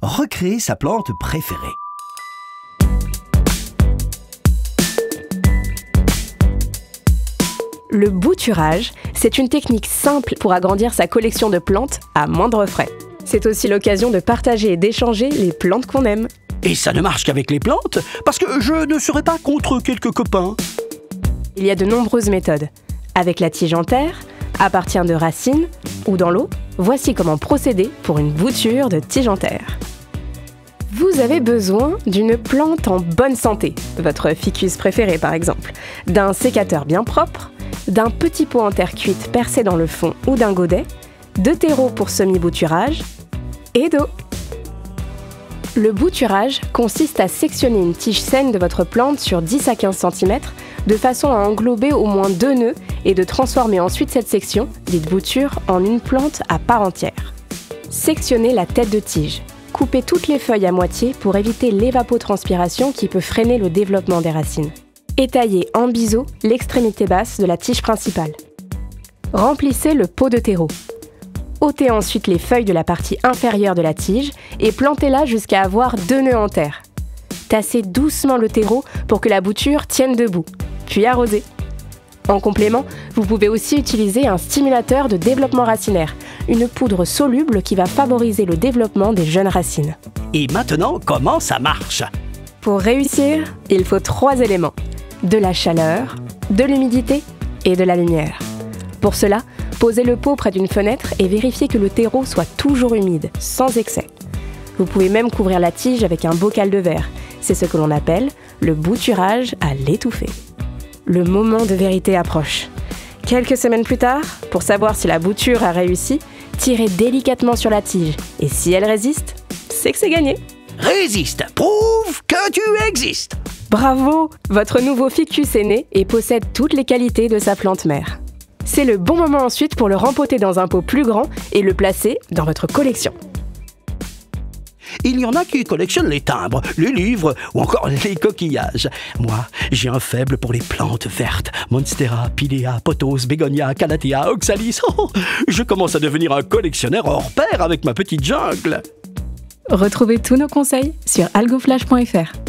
recréer sa plante préférée. Le bouturage, c'est une technique simple pour agrandir sa collection de plantes à moindre frais. C'est aussi l'occasion de partager et d'échanger les plantes qu'on aime. Et ça ne marche qu'avec les plantes, parce que je ne serais pas contre quelques copains. Il y a de nombreuses méthodes. Avec la tige en terre, à partir de racines ou dans l'eau, voici comment procéder pour une bouture de tige en terre. Vous avez besoin d'une plante en bonne santé, votre ficus préféré par exemple, d'un sécateur bien propre, d'un petit pot en terre cuite percé dans le fond ou d'un godet, de terreau pour semi-bouturage et d'eau. Le bouturage consiste à sectionner une tige saine de votre plante sur 10 à 15 cm de façon à englober au moins 2 nœuds et de transformer ensuite cette section, dite bouture, en une plante à part entière. Sectionnez la tête de tige. Coupez toutes les feuilles à moitié pour éviter l'évapotranspiration qui peut freiner le développement des racines. Étayez en biseau l'extrémité basse de la tige principale. Remplissez le pot de terreau. Ôtez ensuite les feuilles de la partie inférieure de la tige et plantez-la jusqu'à avoir 2 nœuds en terre. Tassez doucement le terreau pour que la bouture tienne debout, puis arrosez. En complément, vous pouvez aussi utiliser un stimulateur de développement racinaire, une poudre soluble qui va favoriser le développement des jeunes racines. Et maintenant, comment ça marche? Pour réussir, il faut 3 éléments: de la chaleur, de l'humidité et de la lumière. Pour cela, posez le pot près d'une fenêtre et vérifiez que le terreau soit toujours humide, sans excès. Vous pouvez même couvrir la tige avec un bocal de verre. C'est ce que l'on appelle le bouturage à l'étouffée. Le moment de vérité approche. Quelques semaines plus tard, pour savoir si la bouture a réussi, tirez délicatement sur la tige. Et si elle résiste, c'est que c'est gagné. Résiste, prouve que tu existes. Bravo! Votre nouveau ficus est né et possède toutes les qualités de sa plante mère. C'est le bon moment ensuite pour le rempoter dans un pot plus grand et le placer dans votre collection. Il y en a qui collectionnent les timbres, les livres ou encore les coquillages. Moi, j'ai un faible pour les plantes vertes. Monstera, Pilea, Pothos, Bégonia, Calathea, Oxalis. Oh, je commence à devenir un collectionneur hors pair avec ma petite jungle. Retrouvez tous nos conseils sur algoflash.fr.